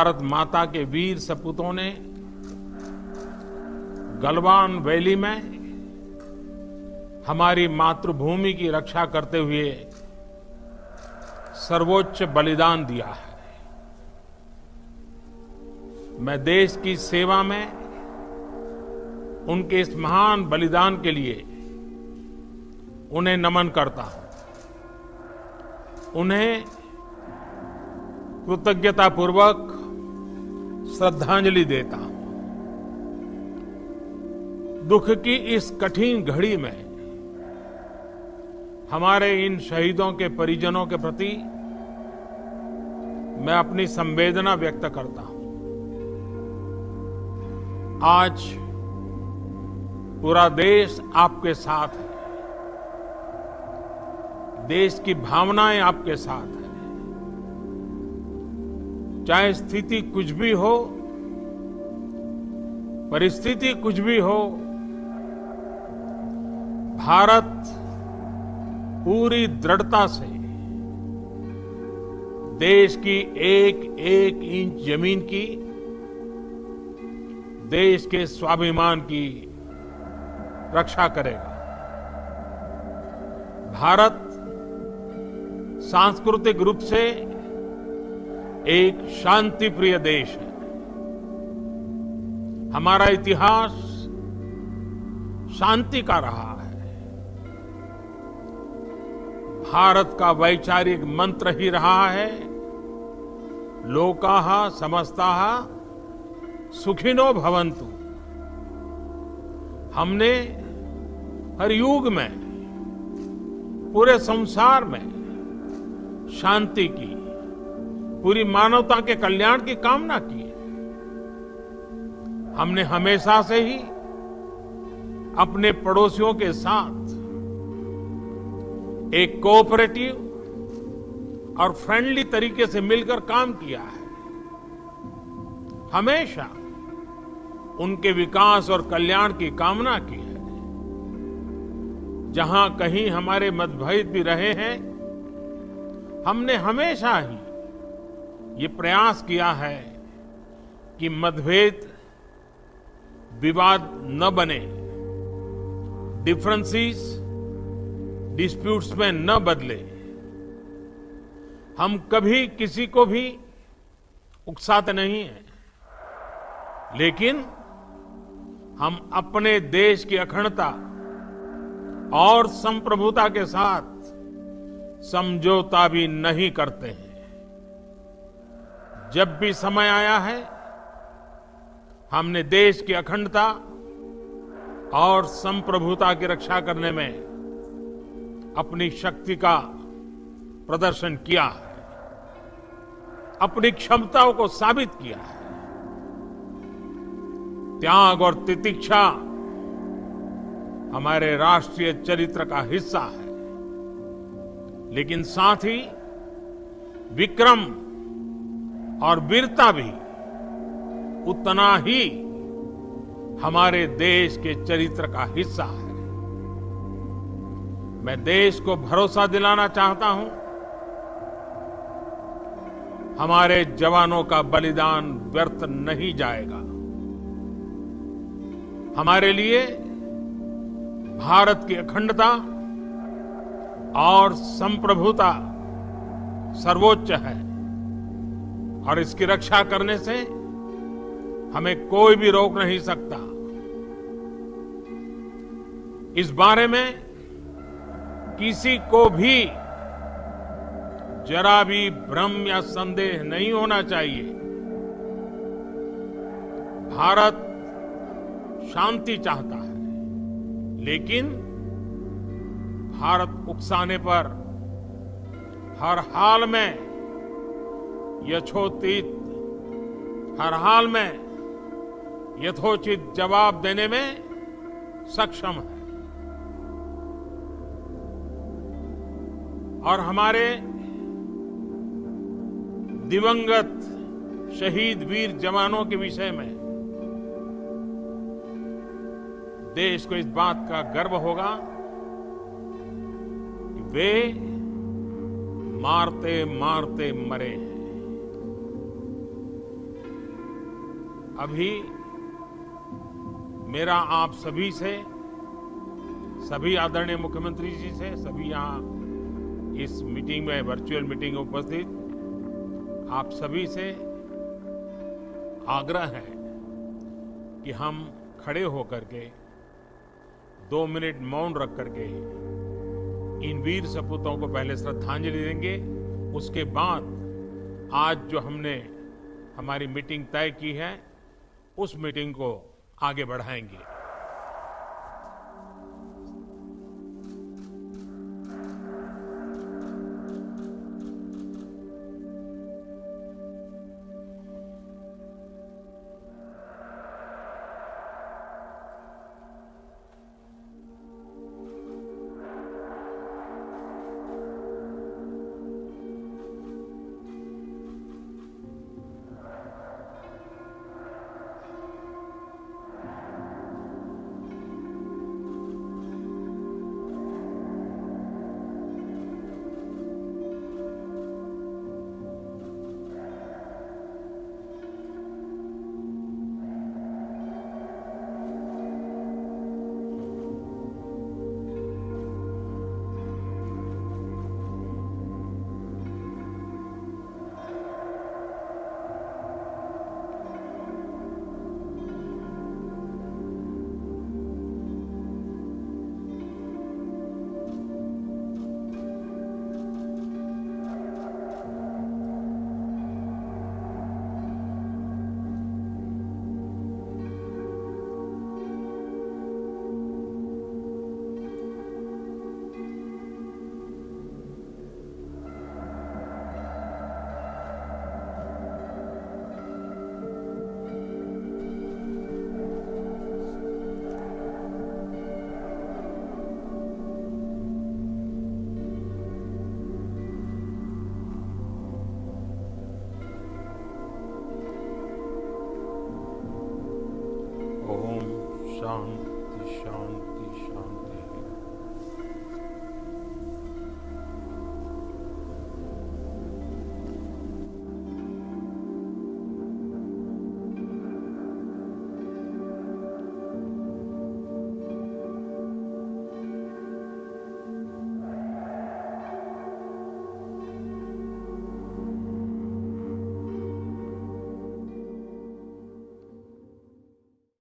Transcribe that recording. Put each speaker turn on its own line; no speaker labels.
भारत माता के वीर सपूतों ने गलवान वैली में हमारी मातृभूमि की रक्षा करते हुए सर्वोच्च बलिदान दिया है। मैं देश की सेवा में उनके इस महान बलिदान के लिए उन्हें नमन करता हूं। उन्हें कृतज्ञतापूर्वक श्रद्धांजलि देता हूं। दुख की इस कठिन घड़ी में हमारे इन शहीदों के परिजनों के प्रति मैं अपनी संवेदना व्यक्त करता हूं। आज पूरा देश आपके साथ है। देश की भावनाएं आपके साथ है। चाहे स्थिति कुछ भी हो, परिस्थिति कुछ भी हो, भारत पूरी दृढ़ता से देश की एक एक इंच जमीन की, देश के स्वाभिमान की रक्षा करेगा। भारत सांस्कृतिक रूप से एक शांति प्रिय देश है। हमारा इतिहास शांति का रहा है। भारत का वैचारिक मंत्र ही रहा है, लोकाः समस्ताः सुखिनो भवन्तु। हमने हर युग में, पूरे संसार में शांति की, पूरी मानवता के कल्याण की कामना की है। हमने हमेशा से ही अपने पड़ोसियों के साथ एक कोऑपरेटिव और फ्रेंडली तरीके से मिलकर काम किया है। हमेशा उनके विकास और कल्याण की कामना की है। जहां कहीं हमारे मतभेद भी रहे हैं, हमने हमेशा ही ये प्रयास किया है कि मतभेद विवाद न बने, डिफरेंसेस डिस्प्यूट्स में न बदले। हम कभी किसी को भी उकसाते नहीं हैं, लेकिन हम अपने देश की अखंडता और संप्रभुता के साथ समझौता भी नहीं करते हैं। जब भी समय आया है, हमने देश की अखंडता और संप्रभुता की रक्षा करने में अपनी शक्ति का प्रदर्शन किया है, अपनी क्षमताओं को साबित किया है। त्याग और तितिक्षा हमारे राष्ट्रीय चरित्र का हिस्सा है, लेकिन साथ ही विक्रम और वीरता भी उतना ही हमारे देश के चरित्र का हिस्सा है। मैं देश को भरोसा दिलाना चाहता हूं, हमारे जवानों का बलिदान व्यर्थ नहीं जाएगा। हमारे लिए भारत की अखंडता और संप्रभुता सर्वोच्च है, और इसकी रक्षा करने से हमें कोई भी रोक नहीं सकता। इस बारे में किसी को भी जरा भी भ्रम या संदेह नहीं होना चाहिए। भारत शांति चाहता है, लेकिन भारत उकसाने पर हर हाल में हर हाल में यथोचित जवाब देने में सक्षम है। और हमारे दिवंगत शहीद वीर जवानों के विषय में देश को इस बात का गर्व होगा कि वे मारते मारते मरे हैं। अभी मेरा आप सभी से, सभी आदरणीय मुख्यमंत्री जी से, सभी यहाँ इस मीटिंग में, वर्चुअल मीटिंग में उपस्थित आप सभी से आग्रह है कि हम खड़े होकर के 2 मिनट मौन रख करके इन वीर सपूतों को पहले श्रद्धांजलि देंगे। उसके बाद आज जो हमने हमारी मीटिंग तय की है, उस मीटिंग को आगे बढ़ाएंगे। ओम शांति शांति शांति।